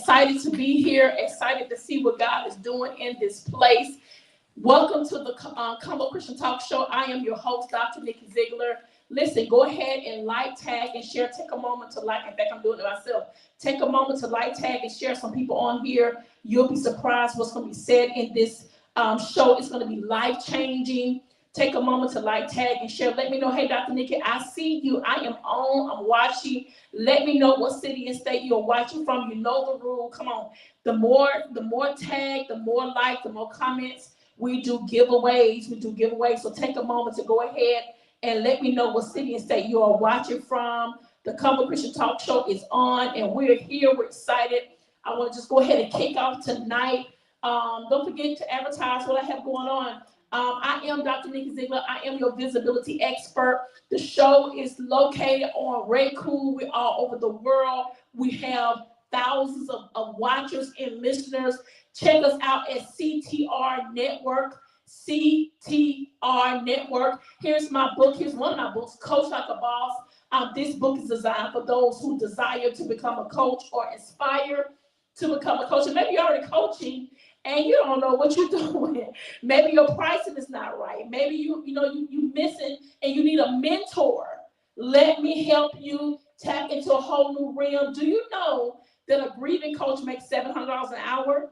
Excited to be here. Excited to see what God is doing in this place. Welcome to the Convo Christian Talk Show. I am your host, Dr.Nikki Zeigler. Listen, go ahead and like, tag, and share. Take a moment to like. In fact, I'm doing it myself. Take a moment to like, tag, and share some people on here. You'll be surprised what's going to be said in this show. It's going to be life-changing. Take a moment to like, tag, and share. Let me know, hey, Dr. Nikki, I see you. I am on. I'm watching. Let me know what city and state you're watching from. You know the rule. Come on. The more tag, the more like, the more comments. We do giveaways. So take a moment to go ahead and let me know what city and state you are watching from. The Convo Christian Talk Show is on, and we're here. We're excited. I want to just go ahead and kick off tonight. Don't forget to advertise what I have going on. I am Dr. Nikki Zeigler. I am your visibility expert. The show is located on Roku. We're all over the world. We have thousands of watchers and listeners. Check us out at CTR Network. CTR Network. Here's my book. Here's one of my books, Coach Like a Boss. This book is designed for those who desire to become a coach or aspire to become a coach. And maybe you're already coaching and you don't know what you're doing. Maybe your pricing is not right. Maybe you missing and you need a mentor. Let me help you tap into a whole new realm. Do you know that a breathing coach makes $700 an hour?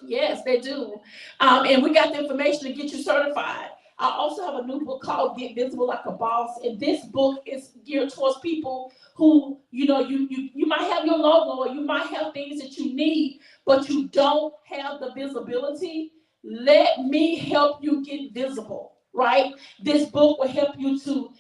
Yes, they do. And we got the information to get you certified. I also have a new book called Get Visible Like a Boss. And this book is geared towards people who, you might have your logo or you might have things that you need, but you don't have the visibility. Let me help you get visible, right? This book will help you to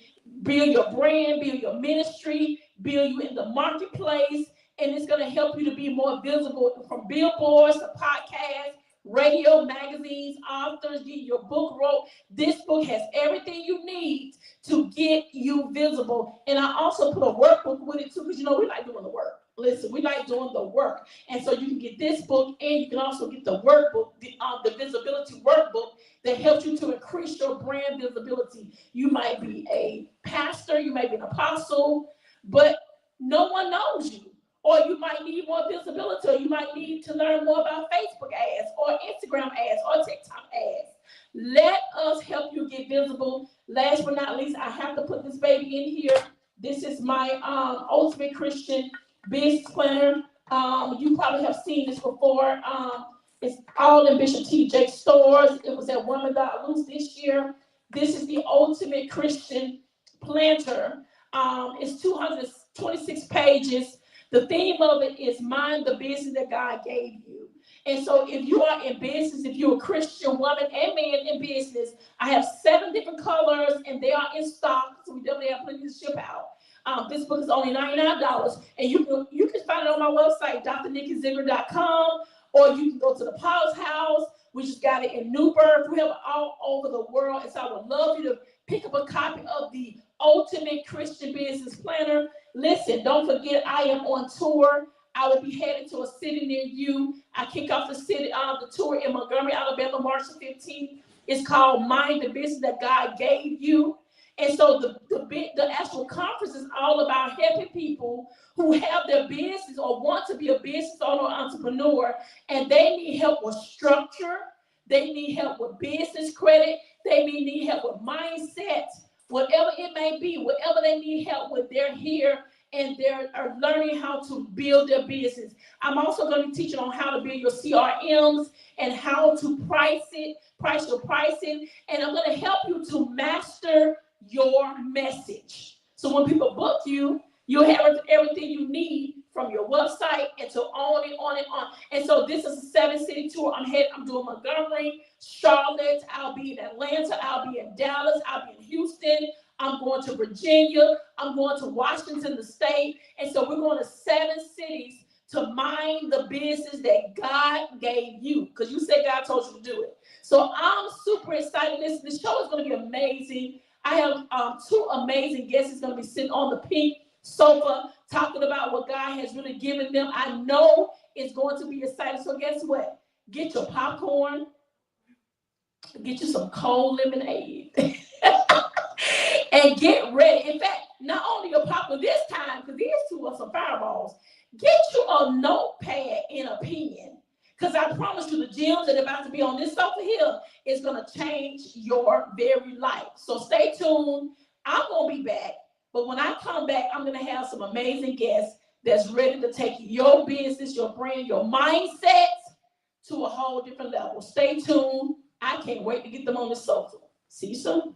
build your brand, build your ministry, build you in the marketplace. And it's going to help you to be more visible from billboards to podcasts, radio, magazines, authors, get your book wrote. This book has everything you need to get you visible. And I also put a workbook with it too, because we like doing the work. Listen, we like doing the work. And so you can get this book and you can also get the workbook, the visibility workbook that helps you to increase your brand visibility. You might be a pastor, you might be an apostle, but no one knows you. Or you might need more visibility, or you might need to learn more about Facebook ads, or Instagram ads, or TikTok ads. Let us help you get visible. Last but not least, I have to put this baby in here. This is my Ultimate Christian Business Planner. You probably have seen this before. It's all in Bishop T.J. stores. It was at Women.Loose this year. This is the Ultimate Christian Planner. It's 226 pages. The theme of it is mind the business that God gave you. And so if you are in business, if you're a Christian woman and man in business, I have 7 different colors and they are in stock. So we definitely have plenty to ship out. This book is only $99. And you can find it on my website, drnikkizeigler.com, or you can go to the Paul's House. We just got it in Newburgh. We have it all over the world. And so I would love you to pick up a copy of the Ultimate Christian Business Planner. Listen, don't forget, I am on tour. I will be headed to a city near you. I kick off the tour in Montgomery, Alabama, March 15th. It's called Mind the Business That God Gave You. And so the actual conference is all about helping people who have their business or want to be a business owner or entrepreneur, and they need help with structure. They need help with business credit. They may need help with mindset. Whatever it may be, whatever they need help with, they're here and they're learning how to build their business. I'm also going to be teaching on how to build your CRMs and how to price your pricing. And I'm going to help you to master your message. So when people book you, you'll have everything you need from your website and so on and on and on. And so this is a 7-city tour. I'm doing Montgomery, Charlotte, I'll be in Atlanta, I'll be in Dallas, I'll be in Houston, I'm going to Virginia, I'm going to Washington, the state. And so we're going to 7 cities to mind the business that God gave you, because you said God told you to do it. So I'm super excited. This show is going to be amazing. I have 2 amazing guests that's going to be sitting on the pink sofa talking about what God has really given them. I know it's going to be exciting. So guess what? Get your popcorn, get you some cold lemonade, and get ready. In fact, not only your popcorn this time, because these 2 are some fireballs. Get you a notepad and a pen. Because I promise you, the gems that are about to be on this sofa here is going to change your very life. So stay tuned. I'm going to be back. But when I come back, I'm going to have some amazing guests that's ready to take your business, your brand, your mindset to a whole different level. Stay tuned. I can't wait to get them on the sofa. See you soon.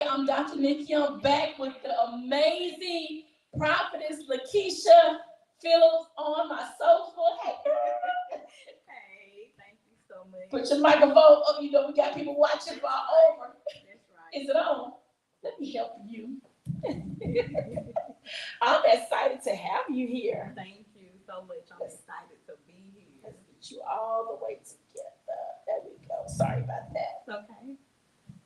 I'm Dr. Nikki. I'm back with the amazing prophetess Lakeisha Phillips on my sofa. Hey, hey, thank you so much. Put your microphone up. You know we got people watching far over. That's right. Is it on? Let me help you. I'm excited to have you here. Thank you so much. I'm excited to be here. Let's get you all the way together. There we go. Sorry about that. Okay.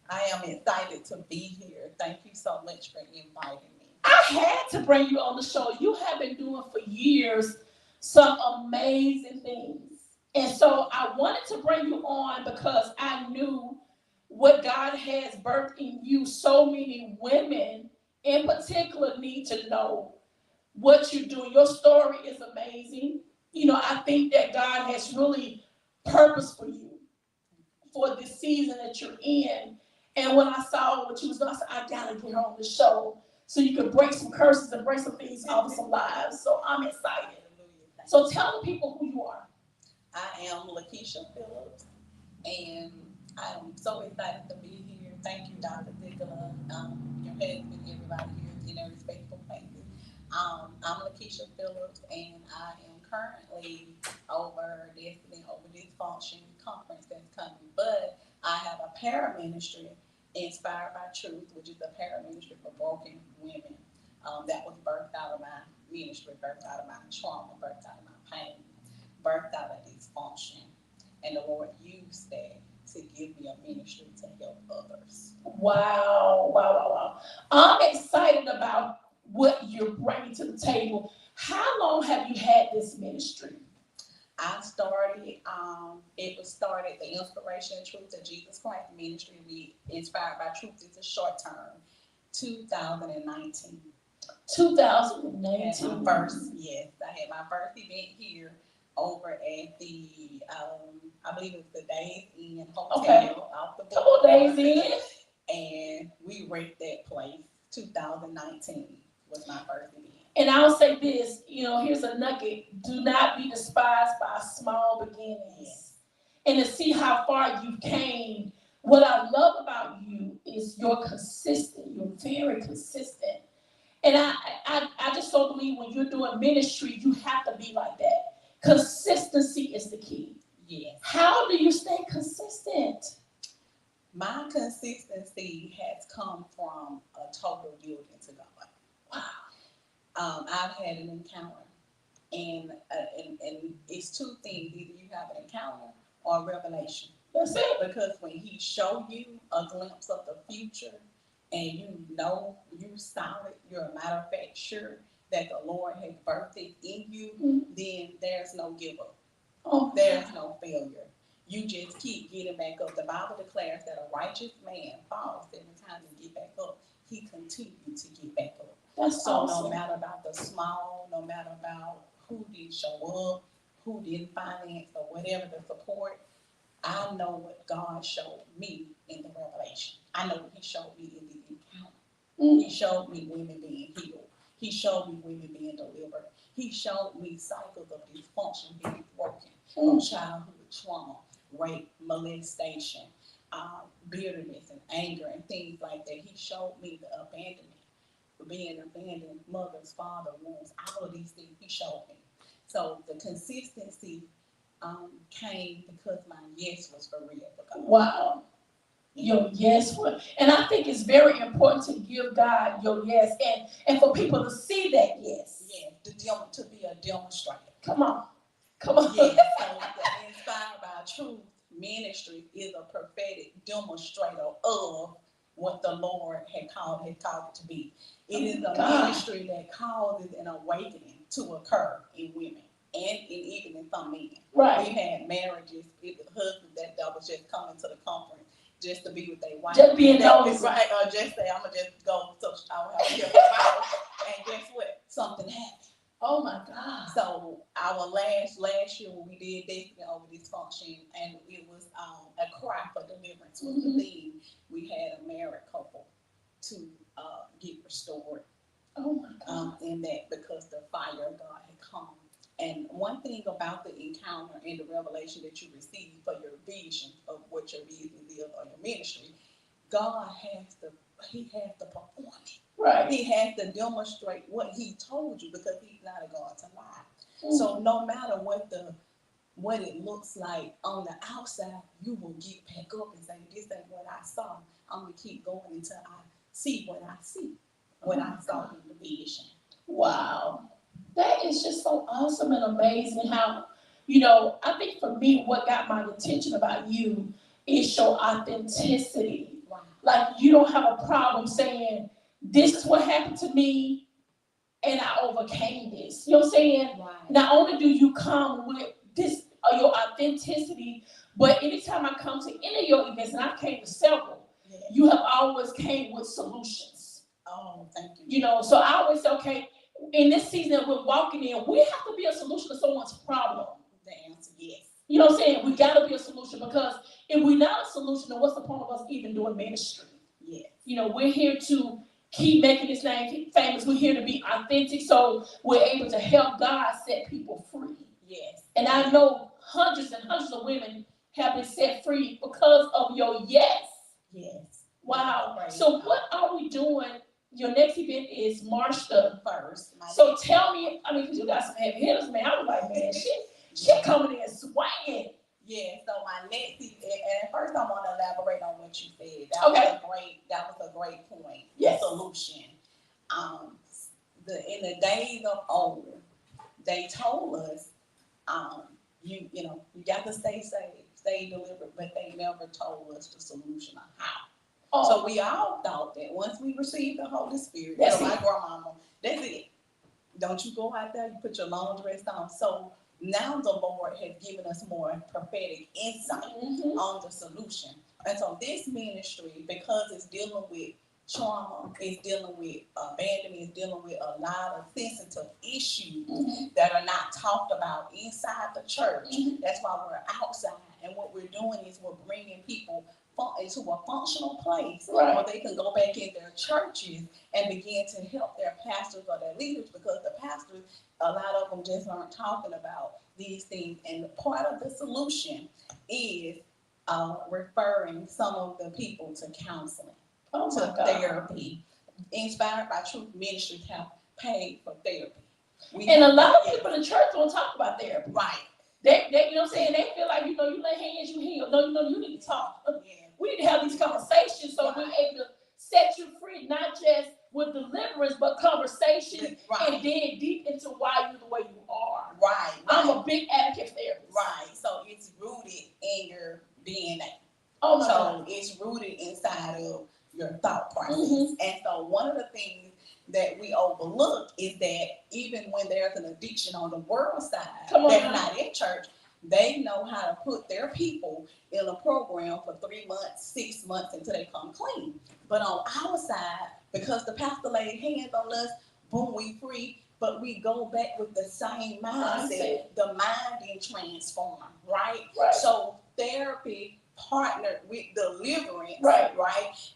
I am excited to be here. Thank you so much for inviting me. I had to bring you on the show. You have been doing for years some amazing things. And so I wanted to bring you on because I knew what God has birthed in you. So many women in particular need to know what you're doing. Your story is amazing. You know, I think that God has really purpose for you for this season that you're in. And when I saw what you was doing, I said, I gotta get her on the show so you can break some curses and break some things off of some lives. So I'm excited. So tell the people who you are. I am Lakeisha Phillips, and I am so excited to be here. Thank you, Dr. Zeigler, your husband, everybody here in their respectful places. I'm Lakeisha Phillips, and I am currently over Destiny Over Dysfunction conference that's coming. But I have a para-ministry inspired by truth, which is a para-ministry for broken women. That was birthed out of my ministry, birthed out of my trauma, birthed out of my pain, birthed out of dysfunction. And the Lord used that to give me a ministry to help others. Wow. I'm excited about what you're bringing to the table. How long have you had this ministry? I started, it was started, the Inspiration and Truth of Jesus Christ Ministry. We Inspired by Truth is a short term, 2019. 2019. Yes, I had my first event here over at the, I believe it was the Days Inn Hotel. Off the Couple days in. And we raked that place. 2019 was my first event. And I'll say this, you know, here's a nugget. Do not be despised by small beginnings. Yes. And to see how far you came, what I love about you is you're consistent. You're very consistent. And I just so believe when you're doing ministry, you have to be like that. Consistency is the key. Yes. How do you stay consistent? My consistency has come from a total yielding to God. Wow. I've had an encounter, and it's two things: either you have an encounter or a revelation. That's it. Because when He show you a glimpse of the future, and you know you solid, you're a matter of fact sure that the Lord has birthed it in you, then there's no give up. There's no failure. You just keep getting back up. The Bible declares that a righteous man falls 7 times and get back up. He continues to get back up. That's so awesome. No matter about the small, no matter about who didn't show up, who didn't finance or whatever the support, I know what God showed me in the revelation. I know what He showed me in the encounter. He showed me women being healed. He showed me women being delivered. He showed me cycles of dysfunction being broken from childhood trauma, rape, molestation, bitterness and anger and things like that. He showed me the abandonment, being abandoned, mothers, father wounds, all of these things He showed me. So the consistency came because my yes was for real. Wow. Your yes was, and I think it's very important to give God your yes, and for people to see that yes. Yeah, to be a demonstrator. Come on. Yes, so the Inspired by Truth ministry is a prophetic demonstrator of what the Lord had called it to be. It is a ministry that causes an awakening to occur in women and even in some men. Right. We've had marriages with husbands that was just coming to the conference just to be with their wife. Just being nosy. Right, or just say, I'm going to just go so I will have to get a and guess what? Something happened. Oh my God. So our last year when we did Destiny Over Dysfunction, and it was a cry for deliverance was the theme. We had a married couple to get restored. Oh my God. In that because the fire of God had come. And one thing about the encounter and the revelation that you receive for your vision of what your business is or your ministry, God has to perform it. Right. He has to demonstrate what he told you because he's not a God to lie. So no matter what it looks like on the outside, you will get back up and say, this ain't what I saw. I'm going to keep going until I see what I see, what I saw in the vision. Wow. That is just so awesome and amazing how, I think for me, what got my attention about you is your authenticity. Wow. Like, you don't have a problem saying, this is what happened to me, and I overcame this. You know what I'm saying? Right. Not only do you come with this, your authenticity, but anytime I come to any of your events, and I came to several, you have always came with solutions. Oh, thank you. So I always say, okay, in this season that we're walking in, we have to be a solution to someone's problem. The answer, yes. You know what I'm saying? We got to be a solution, because if we're not a solution, then what's the point of us even doing ministry? Yes. We're here to keep making this name famous. We're here to be authentic, so we're able to help God set people free. Yes. And I know hundreds and hundreds of women have been set free because of your yes. Yes. Wow. Right. So what are we doing? Your next event is March the 1st. So tell me, because you got some heavy hitters, man. I was like, man, she coming in swinging. Yeah, so my next event, and first I want to elaborate on what you said. That was a great point. Yes. Solution. In the days of old, they told us, you got to stay safe, stay delivered, but they never told us the solution of how. Oh. So we all thought that once we received the Holy Spirit, my grandmama, that's it. Don't you go out there, you put your long dress on. So now the Lord has given us more prophetic insight on the solution. And so this ministry, because it's dealing with trauma, it's dealing with abandonment, it's dealing with a lot of sensitive issues that are not talked about inside the church. That's why we're outside. And what we're doing is we're bringing people into a functional place where they can go back in their churches and begin to help their pastors or their leaders, because the pastors, a lot of them just aren't talking about these things. And part of the solution is referring some of the people to counseling, to therapy. Inspired by Truth Ministries have paid for therapy. And a lot of people in church don't talk about therapy. Right. They you know what I'm saying? They feel like, you lay hands, you heal. No, you need to talk. We need to have these conversations so we're able to set you free, not just with deliverance, but conversation and dig deep into why you're the way you are. Right. I'm a big advocate for therapy. Right. So it's rooted in your DNA. Oh my God. It's rooted inside of your thought process. And so one of the things that we overlook is that even when there's an addiction on the world side that's not in church, they know how to put their people in a program for 3 months, 6 months until they come clean. But on our side, because the pastor laid hands on us, boom, we free, but we go back with the same mindset. The mind didn't transform, right? So therapy partnered with deliverance,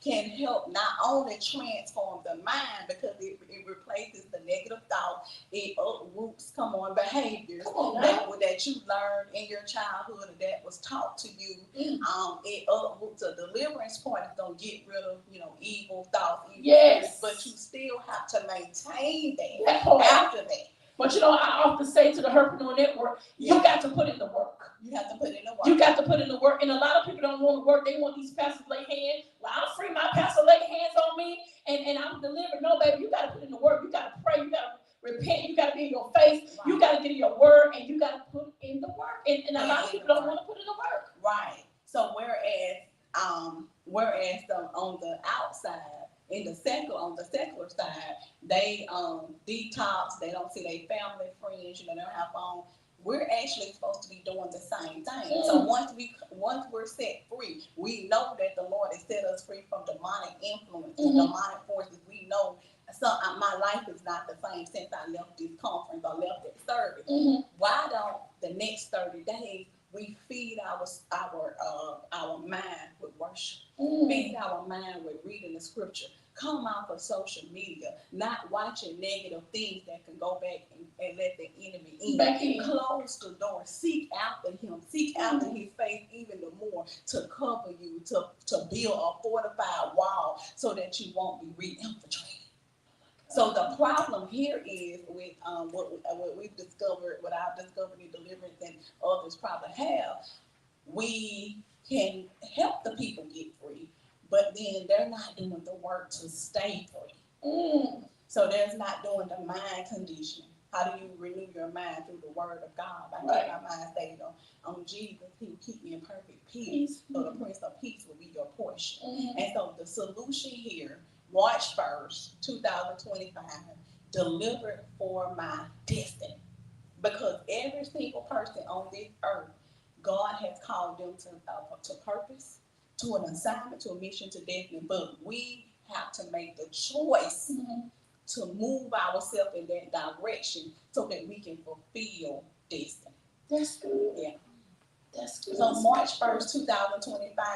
can help not only transform the mind, because it replaces the negative thought, it uproots behaviors that you learned in your childhood or that was taught to you. It uproots a deliverance part. It's gonna get rid of evil thoughts, spirits, but you still have to maintain that after that. But you know, I often say to the Herpreneur Network, you got to put in the work. You have to put in the work. You got to put in the work. And a lot of people don't want to work. They want these pastors to lay hands. Well, I'm free. My pastor lay hands on me and I'm delivered. No, baby, you got to put in the work. You got to pray. You got to repent. You got to be in your face. Right. You got to get in your word and you got to put in the work. And a lot of people don't want to put in the work. Right. So whereas on the outside, on the secular side, they detox, they don't see their family, friends, they don't have phone. We're actually supposed to be doing the same thing. So once we're set free, we know that the Lord has set us free from demonic influences, demonic forces. We know my life is not the same since I left this conference or left this service. Why don't the next 30 days we feed our mind with worship, feed our mind with reading the scripture, come off of social media, not watching negative things that can go back and let the enemy in. Close the door, seek after him, seek after his face even the more to cover you, to build a fortified wall so that you won't be re-infiltrated. So the problem here is with what we've discovered, what I've discovered in deliverance and others probably have, we can help the people get free, but then they're not doing the work to stay free. So there's not doing the mind conditioning. How do you renew your mind through the word of God? By keeping our mind stayed on Jesus. He will keep you in perfect peace. So the Prince of Peace will be your portion. And so the solution here, March 1st, 2025, delivered for my destiny. Because every single person on this earth, God has called them to purpose, to an assignment, to a mission, to destiny. But we have to make the choice to move ourselves in that direction so that we can fulfill destiny. That's good. Yeah. That's good. So March 1st, 2025,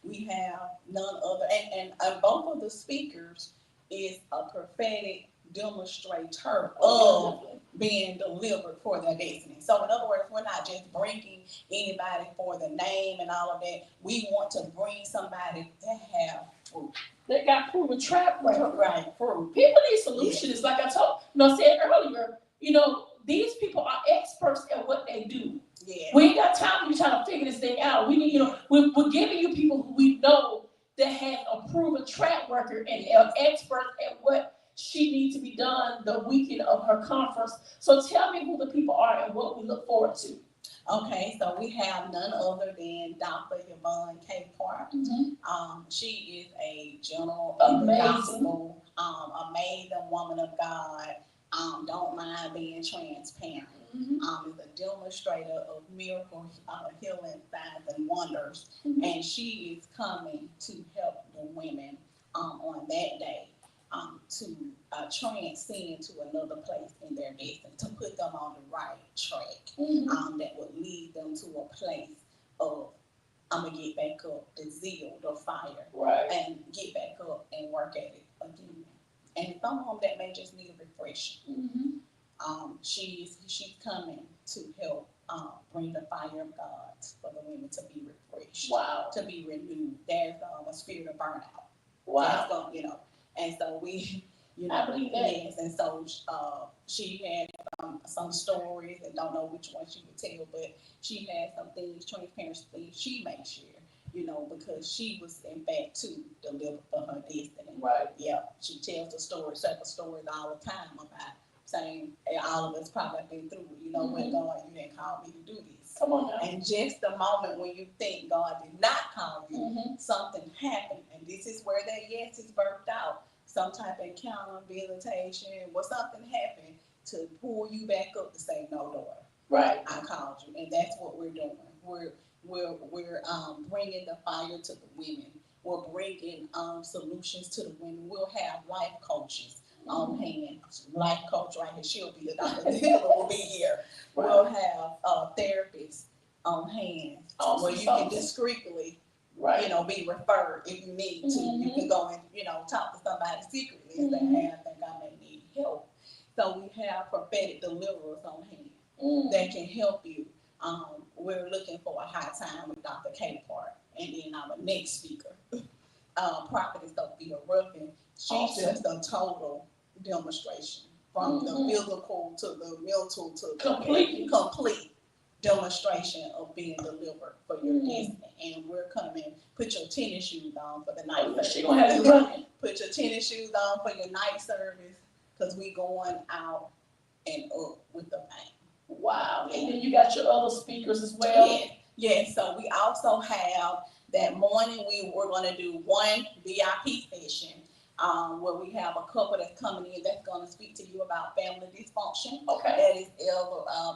we have none other, and both of the speakers is a prophetic demonstrator of being delivered for their destiny. So in other words, we're not just bringing anybody for the name and all of that. We want to bring somebody that have fruit. They got proven track record. Right, fruit. People need solutions. Like I said earlier, these people are experts at what they do. Yeah. We ain't got time for you trying to figure this thing out. We need, we're giving you people who we know that have a proven track record and are experts at what she needs to be done the weekend of her conference. So tell me who the people are and what we look forward to. Okay, so we have none other than Dr. Yvonne K. Park. She is a general in the gospel, amazing woman of God. Don't mind being transparent. Is a demonstrator of miracle healing signs and wonders, and she is coming to help the women on that day to transcend to another place in their destiny, to put them on the right track, that would lead them to a place of I'm gonna get back up, the zeal, the fire, and get back up and work at it again. And some of them that may just need a refreshing. She's coming to help bring the fire of God for the women to be refreshed, to be renewed. There's a spirit of burnout. Wow. And so we, I believe that. Yes, and so she had some stories, and don't know which one she would tell, but she had some things, transparent things she may share. Because she was in fact to deliver for her destiny. Right. Yeah. She tells several stories all the time about saying all of us probably been through it. When God, you didn't call me to do this. Come on now. And just the moment when you think God did not call you, something happened. And this is where that yes is birthed out. Some type of encounter, visitation, something happened to pull you back up to say, no, Lord. Right. I called you. And that's what we're doing. We're bringing the fire to the women. We're bringing solutions to the women. We'll have life coaches on hand. Life coach right here. She'll be the Dr. Zeigler will be here. Right. We'll have therapists on hand where you can discreetly, be referred if you need to. You can go and talk to somebody secretly and say, hey, I think I may need help. So we have prophetic deliverers on hand that can help you. We're looking for a high time with Dr. K. Park. And then our next speaker, Prophetess Sophia Ruffin. She's just a total demonstration from the physical to the mental to Completely. the complete demonstration of being delivered for your destiny. And we're coming, put your tennis shoes on for the night service. She gonna have you running. Put your tennis shoes on for your night service, because we going out and up with the bang. Wow. And then you got your other speakers as well. Yeah. So we also have that morning we're going to do one VIP session where we have a couple that's coming in that's going to speak to you about family dysfunction. Okay. That is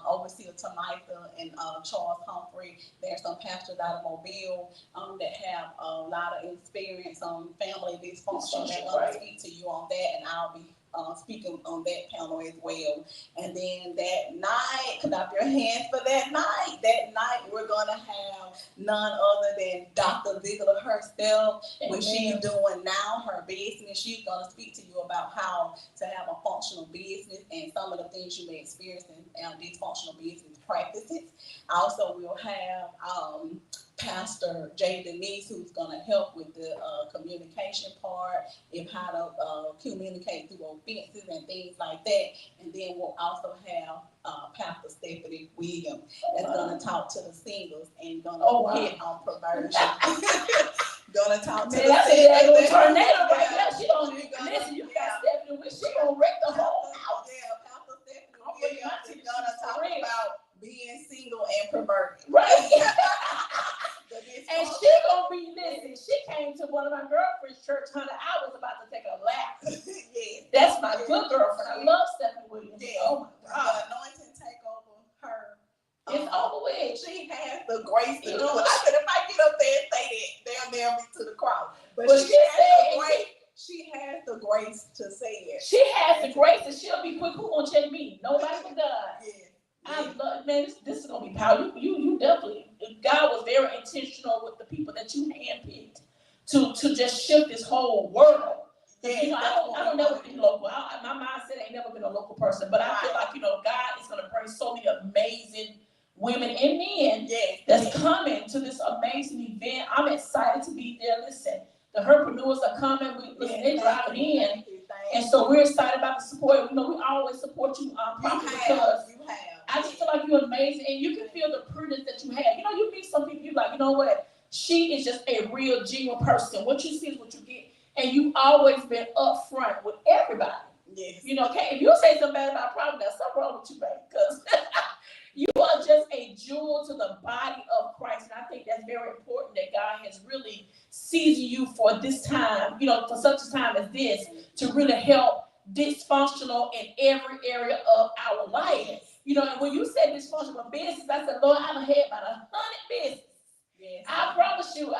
Overseer Tamitha and Charles Humphrey. There's some pastors out of Mobile that have a lot of experience on family dysfunction. They're going to speak to you on that, and I'll be speaking on that panel as well. And then that night, clap your hands for that night. That night, we're going to have none other than Dr. Zeigler herself, what she's doing now, her business. She's going to speak to you about how to have a functional business and some of the things you may experience in dysfunctional business practices. Also, we'll have Pastor J. Denise, who's going to help with the communication part, if how to communicate through offenses and things like that. And then we'll also have Pastor Stephanie Williams that's going to talk to the singles and going to hit on perversion. Going to talk to the singles. Tornado right now. She don't listen. You got Stephanie Williams. She gonna wreck the whole house. Yeah, Pastor Stephanie Williams is going to talk about being single and perverted. Right. And she gonna be, listen, she came to one of my girlfriend's church, honey. I was about to take a lap. That's my good girlfriend. I love Stephanie Williams. Oh my God. The anointing take over her. It's over with. She has the grace to do it. I said, if I get up there and say that, they'll nail me to the cross. But she has the grace to say it. She has the grace, and she'll be quick. Who gonna check me? Nobody but God. I love, man, this is gonna be powerful. You definitely, God was very intentional with the people that you handpicked to just shift this whole world. You know, I don't never think local. My mindset ain't never been a local person, but I feel like, you know, God is gonna bring so many amazing women and men that's coming to this amazing event. I'm excited to be there. Listen, the herpreneurs are coming. They're driving in. And so we're excited about the support. You know, we always support you, Prophet, because I just feel like you're amazing, and you can feel the prudence that you have. You know, you meet some people, you're like, you know what? She is just a real, genuine person. What you see is what you get. And you've always been upfront with everybody. Yes. You know, okay, if you say something bad about Prophet, there's something wrong with you, baby, because you are just a jewel to the body of Christ. And I think that's very important that God has really seasoned you for this time, you know, for such a time as this, to really help dysfunctional in every area of our life. You know, and when you said dysfunctional business, I said, Lord, I've had about 100 businesses. Yes. I promise you.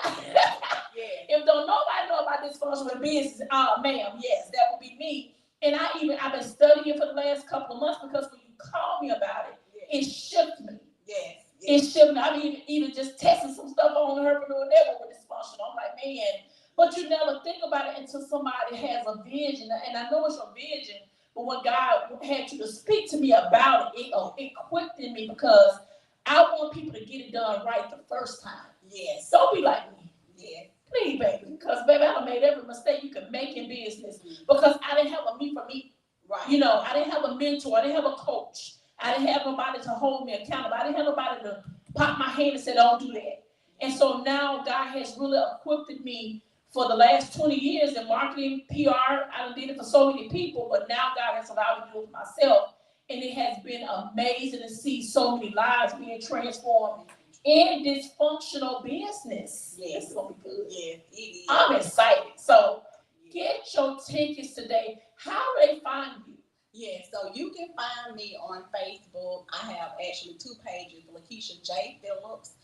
If don't nobody know about dysfunctional business, ma'am, yes, that would be me. And I've been studying for the last couple of months, because when you called me about it, it shook me. Yes. It shook me. I mean, even just testing some stuff on Herpreneur Network with dysfunctional. I'm like, man, but you never think about it until somebody has a vision. And I know it's your vision, but when God had you to speak to me about it, it equipped in me, because I want people to get it done right the first time. Yes. Don't be like me. Yeah. Please, baby. Because, baby, I done made every mistake you could make in business, because I didn't have a me for me. Right. You know, I didn't have a mentor. I didn't have a coach. I didn't have nobody to hold me accountable. I didn't have nobody to pop my hand and say, don't do that. And so now God has really equipped me for the last 20 years in marketing, PR. I done did it for so many people, but now God has allowed me to do it myself. And it has been amazing to see so many lives being transformed in dysfunctional business. Yes. It's going to be good. Yes, it is. I'm excited. So get your tickets today. How do they find you? Yeah, so you can find me on Facebook. I have actually 2 pages, Lakeisha J. Phillips.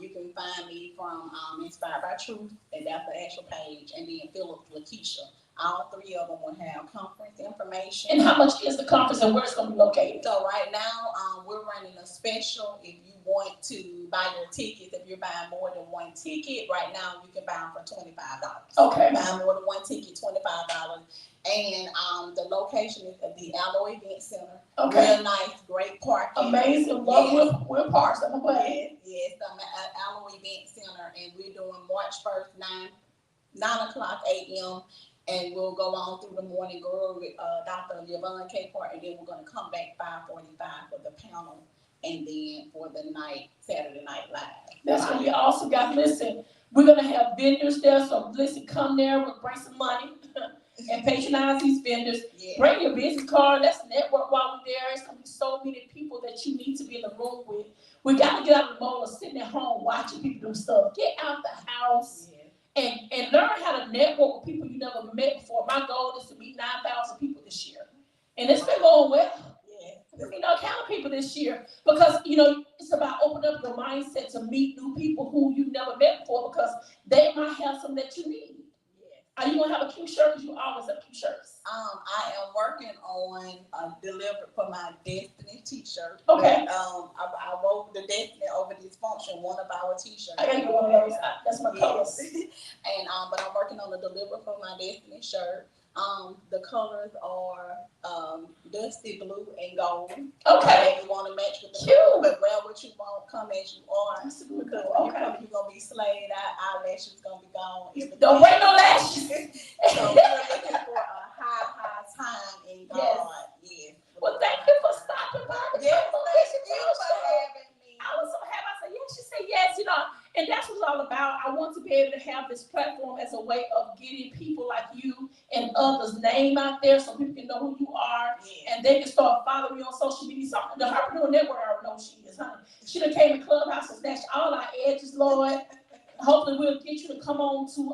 You can find me from Inspired by Truth, and that's the actual page, and then Phillips Lakeisha. All 3 of them will have conference information. And how much is the conference, and where it's going to be located? So right now, we're running a special. If you want to buy your tickets, if you're buying more than 1 ticket, right now you can buy them for $25. Okay. Buying more than 1 ticket, $25. And the location is at the Alloy Event Center. Okay. Real nice, great parking. Amazing. Love we're parks. I'm glad. Yes, at Alloy Event Center, and we're doing March 1st, 9 o'clock a.m. and we'll go on through the morning glory with Dr. Yvonne K. Part, and then we're going to come back 5:45 for the panel, and then for the night, Saturday Night Live. That's going to be awesome, guys. Listen, we're going to have vendors there, so listen, come there, we'll bring some money and patronize these vendors. Yeah. Bring your business card. Let's network while we're there. It's going to be so many people that you need to be in the room with. We got to get out of the mall of sitting at home watching people do stuff. Get out the house and learn how to network with people you never met before. My goal is to meet 9,000 people this year. And it's been going well. You know, count people this year because, you know, it's about opening up your mindset to meet new people who you never met before because they might have something that you need. Are you gonna have a cute shirt? Because you always have cute shirts. I am working on delivered for my Destiny T-shirt. Okay. But, I wrote the Destiny over dysfunction, one of our T-shirts. I gotta get one of those. That's my colors. And but I'm working on the deliver for my Destiny shirt. The colors are dusty blue and gold. Okay. If you want to match with the cute, but wear what you want, come as you are. Because you're gonna be slayed out, eyelashes gonna be gone. Don't wear no lashes. So we're looking for a high time in God. Yes. Well, thank you for stopping by. Yes, thank you for having me. I was so happy. I said yes. She said yes. You know, and that's what it's all about. I want to be able to have this platform as a way of getting people like you and others' name out there so people can know who you are and they can start following you on social media. So the Herpreneur Network, I already know who she is, honey. She done came in Clubhouse and snatched all our edges, Lord. Hopefully we'll get you to come on to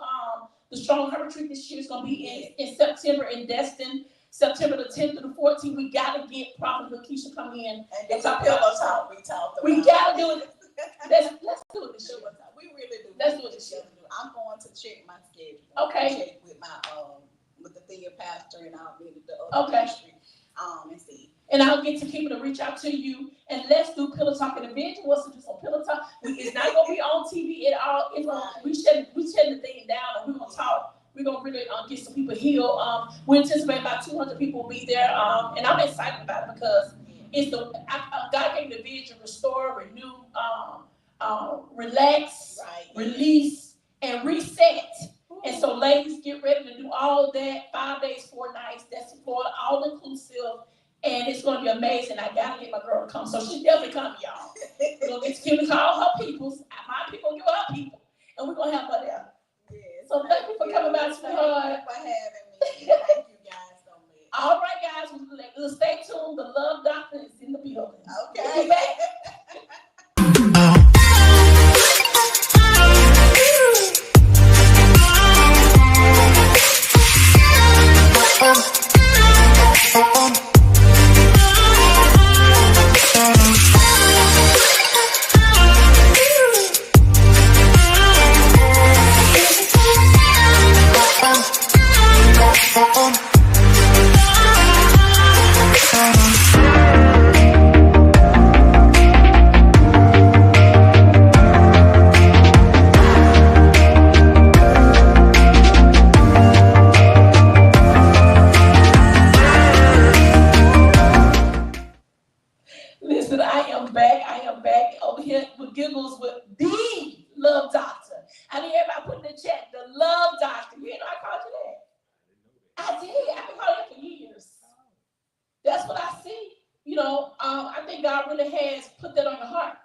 the Strong Her Retreat this year. It's going to be in September in Destin. September the 10th to the 14th. We got to get Prophet Lakeisha come in and talk about talk. We got to do it. Let's do it this year. We really do. Let's do it this year. I'm going to check my schedule. Okay. Check with my with the theater pastor and I'll be the other ministry. And see. And I'll get to people to reach out to you and let's do Pillow Talk. And the vision was to do some Pillow Talk. It's not gonna be on TV at all. It's we shutting the thing down and we're gonna talk. We're gonna really get some people healed. We anticipate about 200 people will be there. And I'm excited about it because it's God gave me the vision: restore, renew, relax, release, and reset. And so, ladies, get ready to do all that. 5 days, 4 nights. That's Florida, all inclusive, and it's going to be amazing. I gotta get my girl to come, so she definitely come, y'all. We're gonna get Kim to call her peoples. My people give her people, and we're gonna have her there. So thank you for coming by, sweetheart. Thank you for having me. Thank you guys so much. All right, guys, we'll stay tuned. The Love Doctor is in the building. Okay. Listen, I am back over here with giggles with the Love Doctor. I need everybody put in the chat, the Love Doctor. You know I called you that. I did. I've been calling you for years. That's what I see. You know, I think God really has put that on your heart.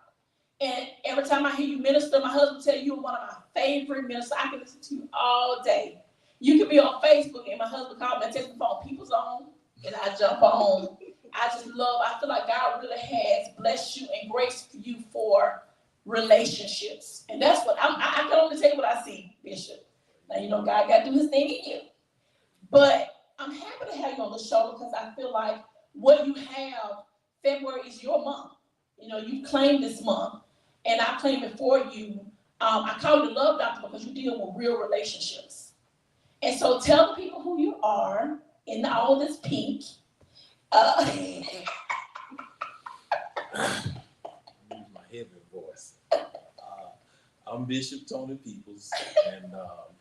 And every time I hear you minister, my husband tell you one of my favorite ministers. I can listen to you all day. You can be on Facebook, and my husband called me and text me phone, people's on, and I jump on. I feel like God really has blessed you and graced you for relationships. And that's what I can only tell you what I see, Bishop. Now, you know, God got to do his thing in you. But I'm happy to have you on the show because I feel like what you have, February is your month. You know, you claimed this month, and I claim it for you. I call you the Love Doctor because you deal with real relationships. And so tell the people who you are in all this pink. Use my heavy voice. I'm Bishop Tony Peoples, and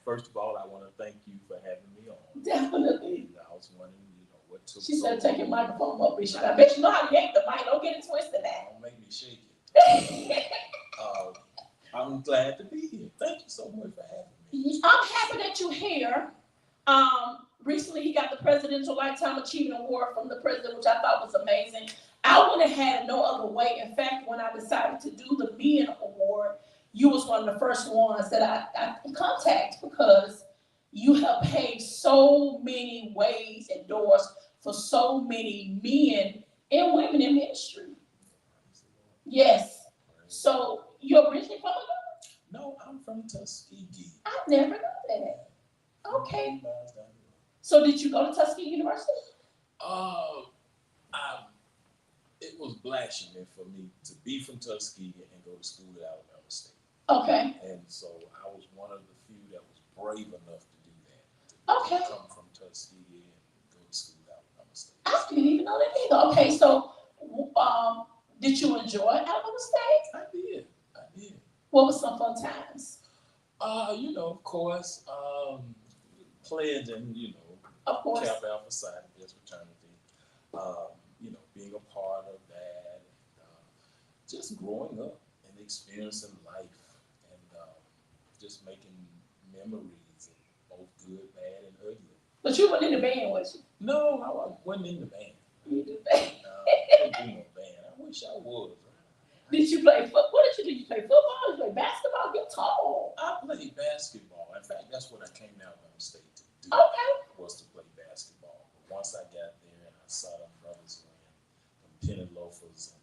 first of all, I want to thank you for having me on. Definitely. I was wondering, what took She said, take your microphone up, Bishop. I bet you know how to yank the mic. Don't get it twisted now. Don't make me shake it. I'm glad to be here. Thank you so much for having me. I'm happy that you're here. Recently he got the Presidential Lifetime Achievement Award from the president, which I thought was amazing. I wouldn't have had no other way. In fact, when I decided to do the Men Award, you was one of the first ones that I contacted because you have paved so many ways and doors for so many men and women in ministry. Yes. So you're originally from Atlanta? No, I'm from Tuskegee. I never knew that. Okay. So did you go to Tuskegee University? It was blasphemy for me to be from Tuskegee and go to school at Alabama State. Okay. And so I was one of the few that was brave enough to do that. Okay. To come from Tuskegee and go to school at Alabama State. I didn't even know that either. Okay, so did you enjoy Alabama State? I did. What was some fun times? Of course, pledging, Of course. Kappa Alpha Psi, Best Fraternity. Being a part of that, just growing up and experiencing life, and just making memories, both good, bad, and ugly. But you weren't in the band, was you? No, I wasn't in the band. You did that. I didn't do no band. I wish I was. Did you play football? What did you do? You play football? You play basketball? You're tall. I played basketball. In fact, that's what I came to Alabama State to do. Okay. Was to play basketball. But once I got there and I saw them brothers wearing them penny loafers and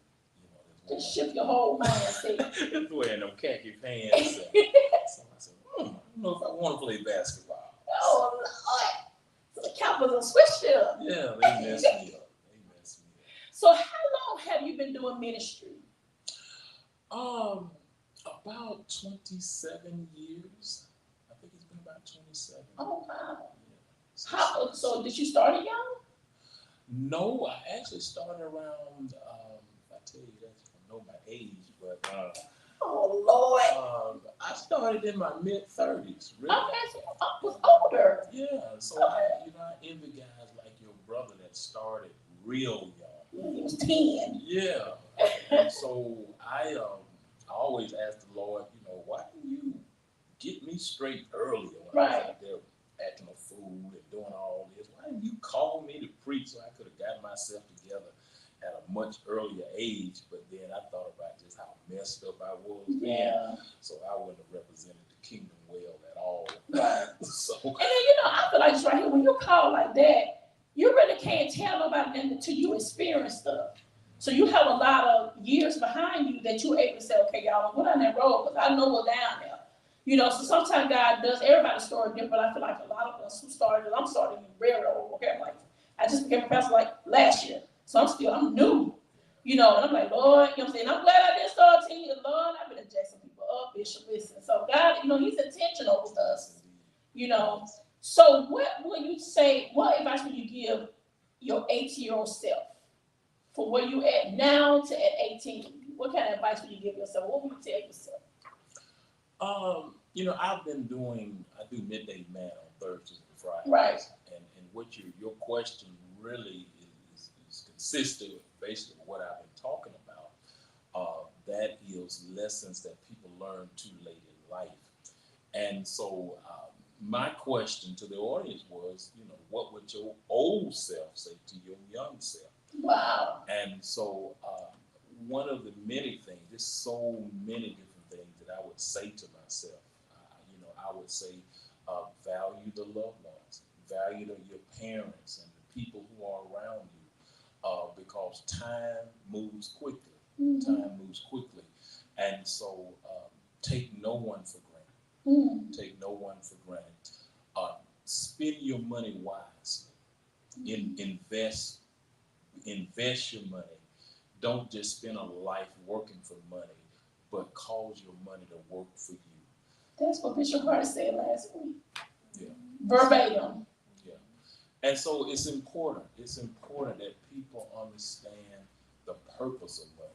Just shift your whole mindset. Just wearing them khaki pants. So I said, I don't know if I want to play basketball. Oh Lord! So the Cowboys will switch it up. Yeah, they messed me up. So how long have you been doing ministry? About 27 years. I think it's been about 27. Oh wow! Yeah. So did you start it young? No, I actually started around. I tell you that you don't know my age, but Oh Lord! I started in my mid-30s. Really. Okay, so I was older. Yeah, so I envy guys like your brother that started real young. He was 10. Yeah, and so I always ask the Lord, why didn't you get me straight earlier when I was out there acting a fool and doing all this? Why didn't you call me to preach so I could have gotten myself together at a much earlier age? But then I thought about just how messed up I was then, so I wouldn't have represented the kingdom well at all. Right. So, and then I feel like it's right here when you call like that, you really can't tell nobody until you experience stuff. So you have a lot of years behind you that you're able to say, okay, y'all, I'm going down that road because I know what's down there. So sometimes God does everybody's story different, but I feel like a lot of us who started, I'm starting very old, okay? I'm like, I just became a pastor like last year. So I'm new, and I'm like, Lord, I'm saying, I'm glad I didn't start 10 years, Lord, I've been adjusting people up, Bishop, listen. So God, He's intentional with us, So what advice would you give your 18-year-old self? From where you at now to at 18, what kind of advice would you give yourself? What would you tell yourself? I do midday man on Thursdays and Fridays. Right. And what your question really is consistent with basically what I've been talking about. That is lessons that people learn too late in life. And so my question to the audience was, what would your old self say to your young self? Wow. And so one of the many things, there's so many different things that I would say to myself. I would say value the loved ones, value your parents and the people who are around you, because time moves quickly. Mm-hmm. Time moves quickly. And so take no one for granted. Mm-hmm. Take no one for granted. Spend your money wisely. Mm-hmm. Invest your money. Don't just spend a life working for money, but cause your money to work for you. That's what Bishop Carter said last week. Yeah. Verbatim. Yeah. And so it's important. It's important that people understand the purpose of money.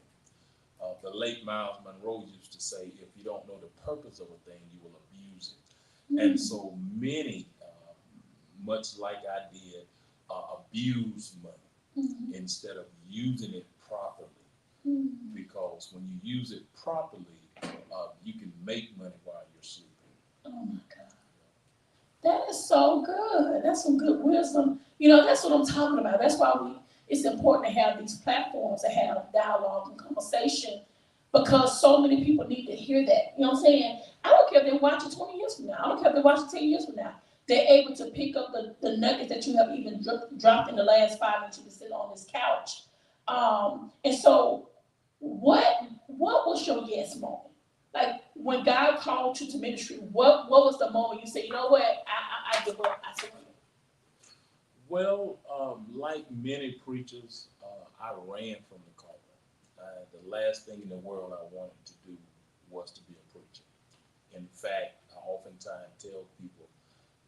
The late Miles Monroe used to say, if you don't know the purpose of a thing, you will abuse it. Mm-hmm. And so many, much like I did, abuse money. Mm-hmm. Instead of using it properly. Mm-hmm. Because when you use it properly, you can make money while you're sleeping. Oh my God. That is so good. That's some good wisdom. You know, that's what I'm talking about. That's why it's important to have these platforms to have dialogue and conversation because so many people need to hear that. You know what I'm saying? I don't care if they're watching 20 years from now. I don't care if they're watching 10 years from now. They're able to pick up the nuggets that you have even dropped in the last 5 minutes you can sit on this couch. And so what was your yes moment? Like when God called you to ministry, what was the moment you said, you know what, I give up, I surrender? Well, like many preachers, I ran from the call. The last thing in the world I wanted to do was to be a preacher. In fact, I oftentimes tell people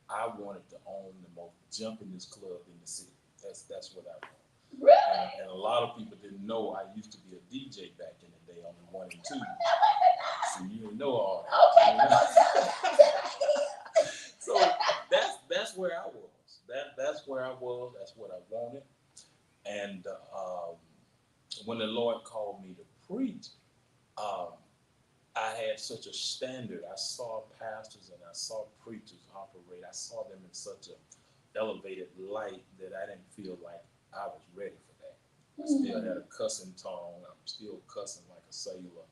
I wanted to own the most jumpingest club in the city. That's what I wanted. Really? And a lot of people didn't know I used to be a DJ back in the day on the 1 and 2. So you didn't know all that. Okay, So that's where I was. That's where I was. That's what I wanted. And when the Lord called me to preach, I had such a standard. I saw pastors and I saw preachers operate. I saw them in such an elevated light that I didn't feel like I was ready for that. I still had a cussing tongue. I'm still cussing like a sailor.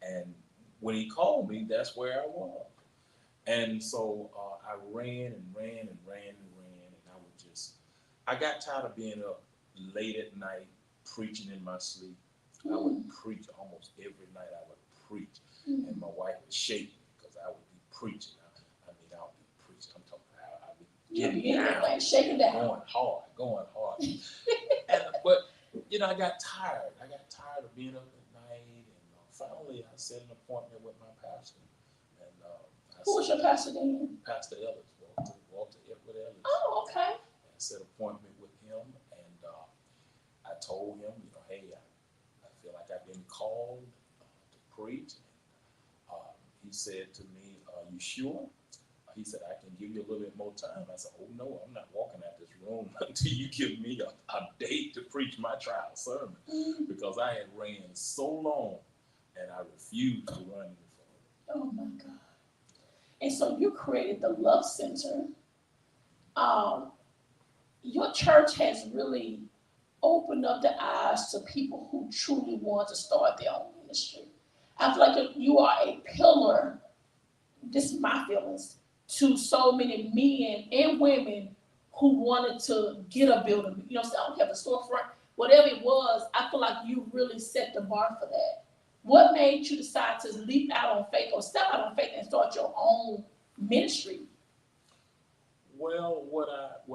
And when he called me, that's where I was. And so I ran and ran and ran and ran. And I got tired of being up late at night, preaching in my sleep. I would preach almost every night. I would preach. And my wife would shake me because I would be preaching. I would be preaching. I'm talking about I would be getting down, like shaking down, going hard. But I got tired. I got tired of being up at night. And finally, I set an appointment with my pastor. And who was your pastor then? Pastor Ellis, Walter Edward Ellis. Oh, okay. I set an appointment with him, and I told him, hey, I feel like I've been called to preach. He said to me, you sure? He said, I can give you a little bit more time. I said, oh, no, I'm not walking out this room until you give me a date to preach my trial sermon. Because I had ran so long, and I refused to run before. Oh, my God. And so you created the Love Center. Your church has really opened up the eyes to people who truly want to start their own ministry. I feel like you are a pillar, this is my feelings, to so many men and women who wanted to get a building. I don't have a storefront, whatever it was, I feel like you really set the bar for that. What made you decide to leap out on faith or step out on faith and start your own ministry? Well, what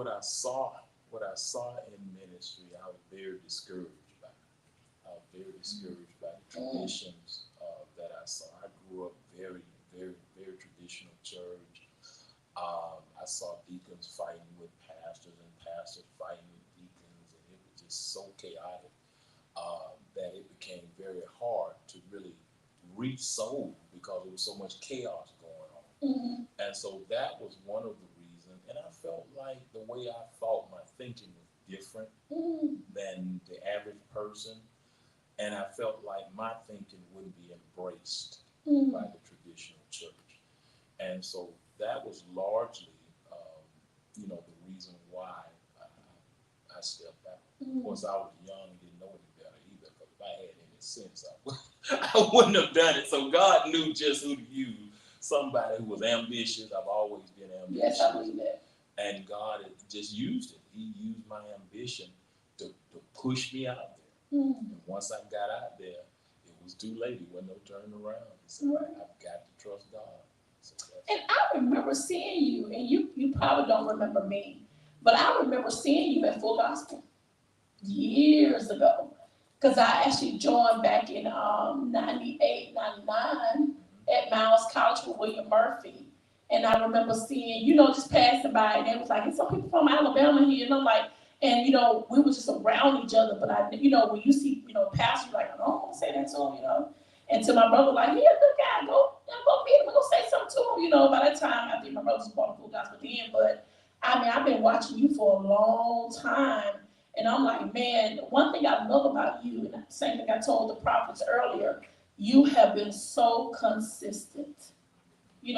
I saw in ministry, I was very discouraged by it. I was very discouraged by the traditions that I saw. I grew up very, very, very traditional church. I saw deacons fighting with pastors and pastors fighting with deacons, and it was just so chaotic that it became very hard to really reach souls because there was so much chaos going on. And so that was one of the reasons. And I felt like the way I thought, my thinking was different than the average person. And I felt like my thinking wouldn't be embraced by the traditional church. And so that was largely, the reason why I stepped out. Of course, I was young and didn't know any better either, because if I had any sense, I wouldn't have done it. So God knew just who to use. Somebody who was ambitious. I've always been ambitious. Yes, I believe that. And God just used it. He used my ambition to push me out there. And once I got out there, it was too late. It wasn't no turning around. He said, I've got to trust God. And I remember seeing you, and you probably don't remember me, but I remember seeing you at Full Gospel years ago. Because I actually joined back in 98, 99 at Miles College with William Murphy. And I remember seeing, just passing by, and it was like, there's some people from Alabama here. And I'm like, and, we were just around each other. But when you see, pastors, like, I don't want to say that to him, And to my brother, like, he a good guy, go meet him, go say something to him, By that time, I think my brother was born in Full Gospel then. But, I've been watching you for a long time. And I'm like, man, one thing I love about you, and the same thing I told the prophets earlier, you have been so consistent. You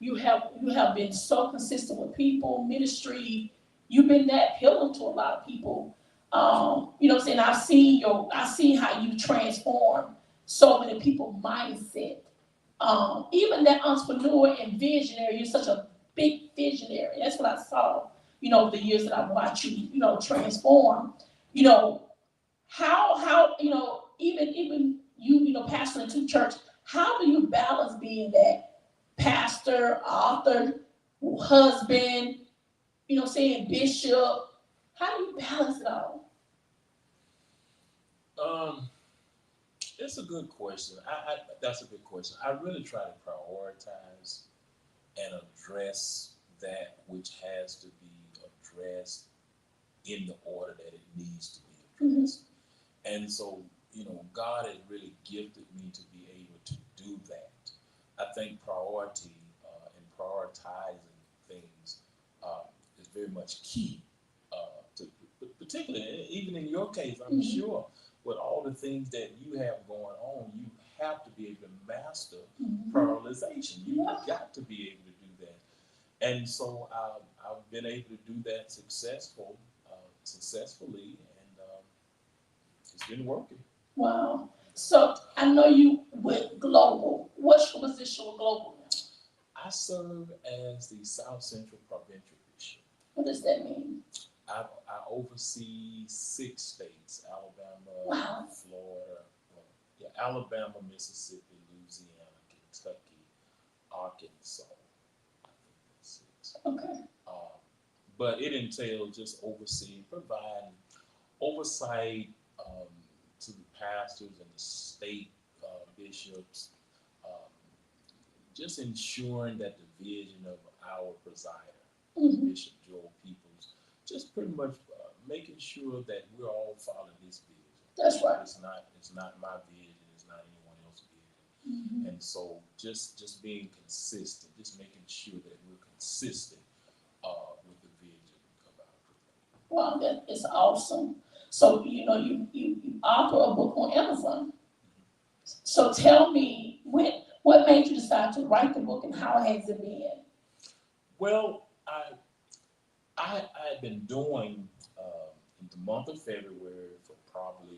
You have been so consistent with people, ministry. You've been that pillar to a lot of people. You know what I'm saying? I've seen how you transform so many people's mindset. Even that entrepreneur and visionary, you're such a big visionary. That's what I saw, you know, the years that I watched you, you know, transform. You know, how you know, even you know, pastoring two church, how do you balance being that pastor, author, husband, you know what I'm saying, bishop? How do you balance it all? It's a good question. That's a good question. I really try to prioritize and address that which has to be addressed in the order that it needs to be addressed. And so, you know, God has really gifted me to be able to do that. I think priority and prioritizing things is very much key. Particularly, even in your case, I'm sure with all the things that you have going on, you have to be able to master prioritization. You've got to be able to do that. And so I've been able to do that successfully, and it's been working. Wow. So I know you went global. What's your position with global now? I serve as the South Central Provincial Bishop. What does that mean? I oversee 6 states: Alabama, Florida, Alabama, Mississippi, Louisiana, Kentucky, Arkansas. I think that's 6. Okay. But it entails just overseeing, providing oversight to the pastors and the state bishops, just ensuring that the vision of our presider, Bishop Joel Peoples, just pretty much making sure that we're all following this vision. That's right. It's not my vision. It's not anyone else's vision. And so just being consistent, just making sure that we're consistent with the vision of our group. Wow, that is awesome. So you know you author a book on Amazon. So tell me what made you decide to write the book and how has it been? Well, I had been doing in the month of February for probably,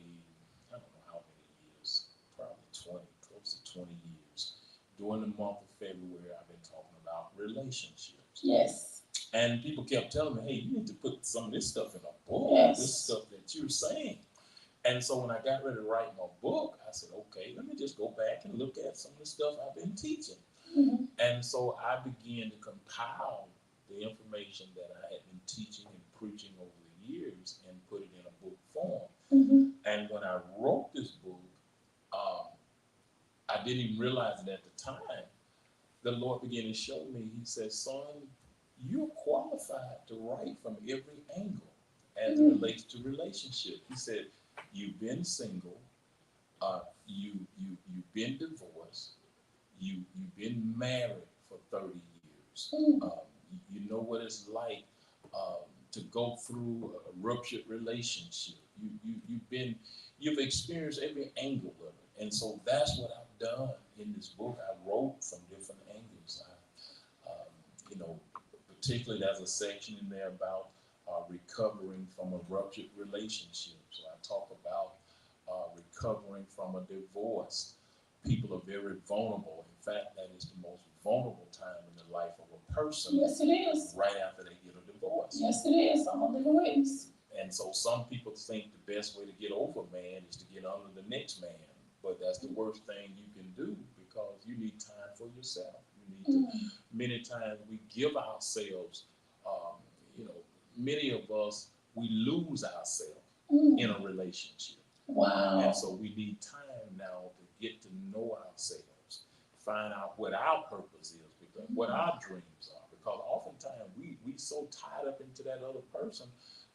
I don't know how many years, probably 20, close to 20 years. During the month of February, I've been talking about relationships. Yes. And people kept telling me, hey, you need to put some of this stuff in a book, this stuff that you're saying. And so when I got ready to write my book, I said, okay, let me just go back and look at some of the stuff I've been teaching. And so I began to compile the information that I had been teaching and preaching over the years and put it in a book form. And when I wrote this book, I didn't even realize it at the time. The Lord began to show me, he said, son, you're qualified to write from every angle as it relates to relationship. He said, you've been single, you've been divorced, you've been married for 30 years. You know what it's like to go through a ruptured relationship. You've experienced every angle of it. And so that's what I've done in this book. I wrote from different angles. You know, particularly there's a section in there about recovering from a ruptured relationship. So I talk about recovering from a divorce. People are very vulnerable. In fact, that is the most vulnerable time in the life of a person. Yes, it is. Right after they get a divorce. Yes, it is. I'm a living witness. And so some people think the best way to get over a man is to get under the next man. But that's the worst thing you can do because you need time for yourself. You need to, many times we give ourselves, you know, many of us, we lose ourselves in a relationship. Wow. And so we need time now to get to know ourselves, find out what our purpose is, because what our dreams are. Because oftentimes we so tied up into that other person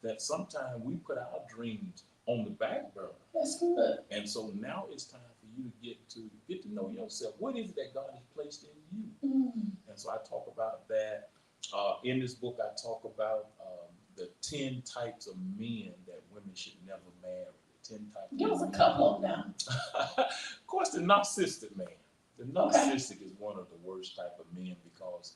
that sometimes we put our dreams on the back burner. That's good. And so now it's time for you to get to know yourself. What is it that God has placed in you? And so I talk about that. In this book, I talk about the 10 types of men that women should never marry. The 10 types. Give us a couple of them. Of course, the narcissistic man. The narcissistic is one of the worst type of men because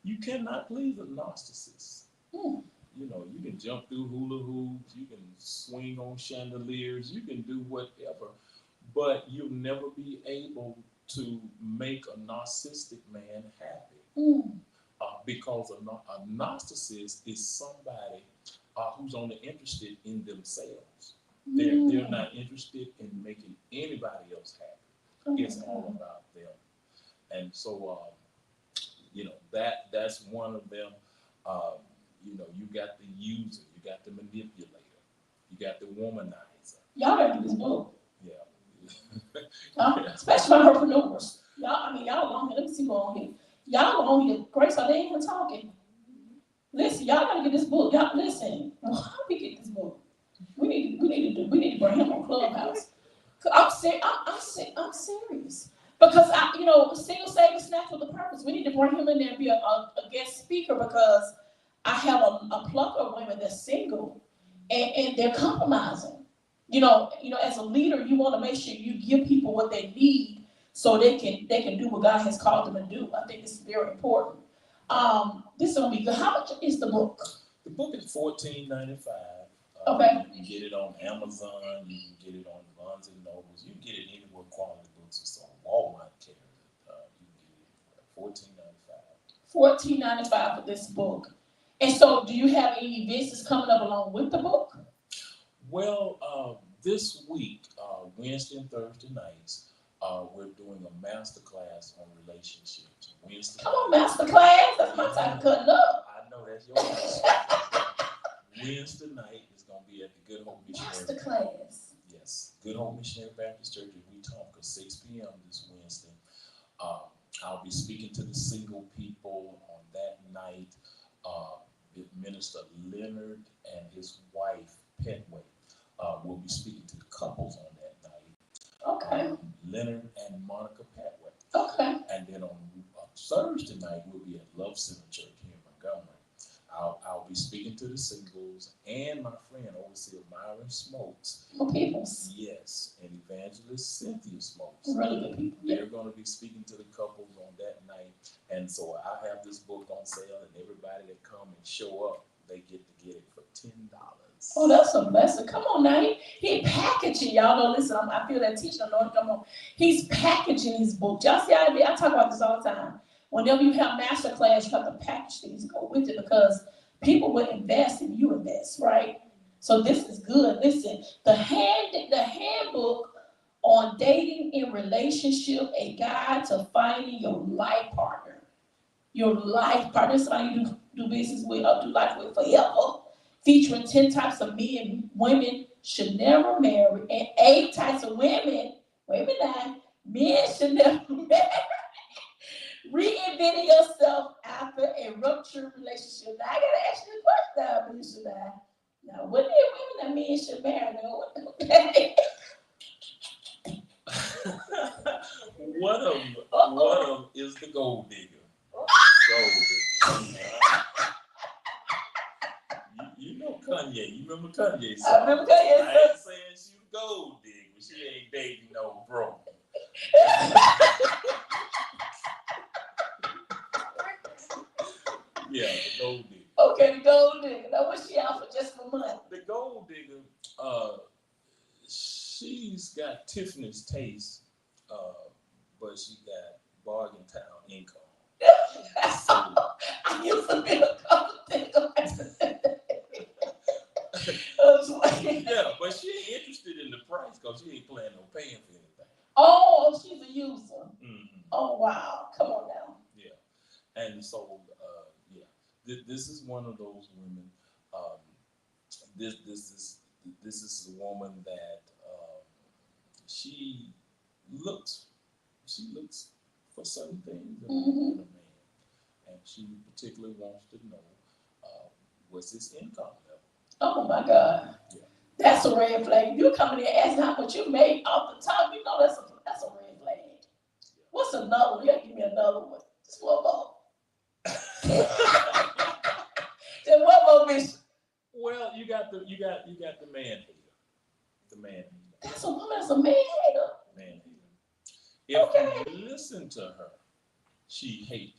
You cannot please a narcissist. Mm. You know, you can jump through hula hoops, you can swing on chandeliers, you can do whatever, but you'll never be able to make a narcissistic man happy. Mm. Because a narcissist is somebody who's only interested in themselves. They're not interested in making anybody else happy. It's all about them. And so, you know, that's one of them. You know, you got the user, you got the manipulator, you got the womanizer. Y'all gotta do this book. Yeah. Especially my entrepreneurs. Y'all on here. Let me see who on here. Y'all on here. Grace, are they even talking? Listen, y'all gotta get this book. Y'all listen. How do we get this book? We need to bring him on Clubhouse. I'm serious. Because single saving snatch with a purpose. We need to bring him in there and be a guest speaker because I have a plethora of women that's single and they're compromising. You know, as a leader, you want to make sure you give people what they need so they can do what God has called them to do. I think this is very important. This is gonna be good. How much is the book? The book is $14.95. Okay. You can get it on Amazon. You can get it on Barnes and Nobles. You can get it anywhere quality books are sold. Walmart carries it. You can get it $14.95. $14.95 for this book. And so, do you have any events coming up along with the book? Well, this week, Wednesday and Thursday nights, we're doing a master class on relationships. Wednesday. Come on, master class. That's my time cutting up. I know that's your Wednesday night is going to be at the Good Hope Missionary. Master class. Yes, Good Hope Missionary Baptist Church at Wetumpka, 6 p.m. this Wednesday. I'll be speaking to the single people on that night. Minister Leonard and his wife, Petway, will be speaking to the couples on that night. Okay. Leonard and Monica Petway. Okay. And then on Thursday night, we'll be at Love Center Church here in Montgomery. I'll be speaking to the singles and my friend, Overseer Myron Smokes. Good people. Yes, and Evangelist Cynthia Smokes. Really good people. Yeah. They're going to be speaking to the couples on that night. And so I have this book on sale, and everybody that come and show up, they get it for $10. Oh, that's a blessing. Come on now. He packaging. Y'all know, listen, I feel that teaching, Lord, come on. He's packaging his book. Y'all see how I talk about this all the time. Whenever you have master class, you have to package things, go with it, because people will invest and you invest, right? So this is good. Listen, the handbook on dating in relationship, a guide to finding your life partner. Your life partner, somebody you do business with or do life with forever. Featuring 10 types of men women should never marry and 8 types of women, wait a minute, men should never marry. Reinventing yourself after a ruptured relationship. Now I gotta ask you a question now, now what are women that men should marry? One of them is the gold digger. Gold digger. You know Kanye. You remember Kanye? I remember Kanye. I ain't saying she's a gold digger, but she ain't dating no bro. Yeah, the gold digger. Okay, the gold digger. Now what's she out for just for money? The gold digger, she's got Tiffany's taste, but she got bargain town income. So, I used to be a gold digger. yeah, but she ain't interested in the price because she ain't planning on paying for anything. Oh, she's a user. Mm-hmm. Oh, wow. Come on now. Yeah. And so, this is one of those women. This is a woman that she looks for certain things in a man, and she particularly wants to know what's his income level. Oh my God. Yeah. That's a red flag. You come in here asking how much you made off the top, you know that's a red flag. Yeah. What's another one? You gotta give me another one. Just one more. Just one more, bitch. Well, you got the man hater. The man hater. That's a woman that's a man hater. Man hater. If you listen to her, she hates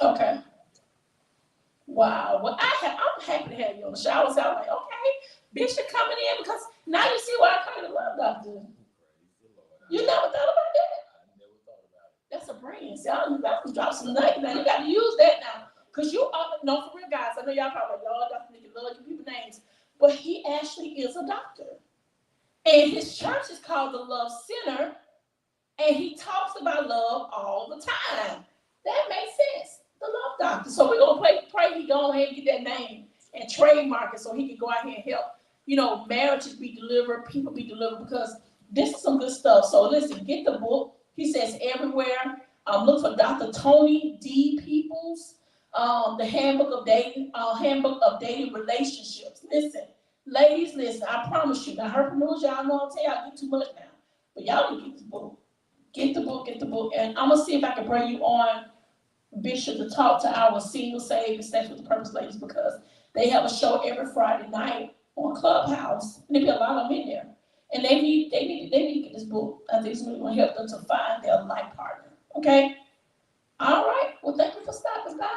Okay. Wow. Well, I'm happy to have you on the show. I was like, okay, Bishop coming in because now you see why I come to Love Doctor. You never thought about that? I never thought about it. That's a brand. See, I'm drop some nuggets now. You got to use that now. Because you are, no, for real, guys. I know y'all probably like, Lord, Dr. Nikki, love your people names. But he actually is a doctor. And his church is called the Love Center. And he talks about love all the time. That makes sense. The Love Doctor. So we're going to pray he go ahead and get that name and trademark it so he can go out here and help, you know, marriages be delivered, people be delivered, because this is some good stuff. So listen, get the book. He says everywhere. Look for Dr. Tony D. Peoples, the handbook of dating relationships. Listen, ladies, listen. I promise you. Now, herpreneurs, y'all know I'll tell y'all I get too much now, but y'all need to get this book. Get the book, and I'm gonna see if I can bring you on, Bishop, to talk to our single, saved, and sex with the purpose ladies, because they have a show every Friday night on Clubhouse, and there'll be a lot of them in there. And they need to get this book. I think it's really going to help them to find their life partner. Okay? All right. Well, thank you for stopping by.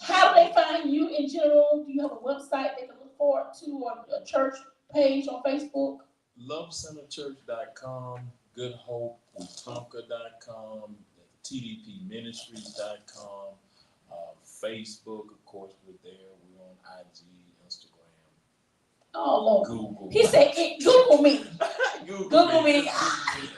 How do they find you in general? Do you have a website they can look forward to, or a church page on Facebook? LoveCenterChurch.com, GoodHopeWeTonka.com, TDPMinistries.com, Facebook, of course, we're there. We're on IG, Instagram. Oh, Lord. Google. He said, Google me. Google me. Right.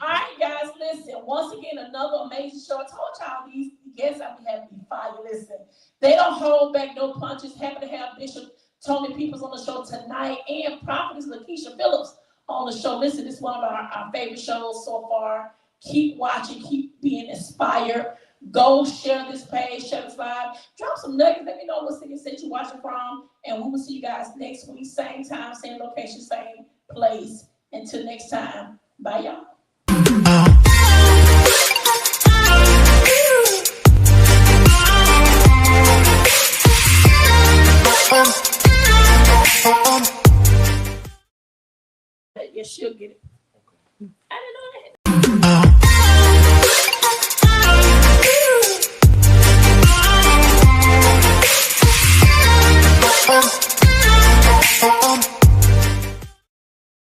All right, guys, listen. Once again, another amazing show. I told y'all these guests I be having be fire. Listen, they don't hold back no punches. Happy to have Bishop Tony Peoples on the show tonight, and Prophetess Lakeisha Phillips on the show. Listen, this is one of our favorite shows so far. Keep watching, keep being inspired. Go share this page, share this live. Drop some nuggets. Let me know what city you're watching from. And we will see you guys next week. Same time, same location, same place. Until next time. Bye, y'all. Yes, she'll get it.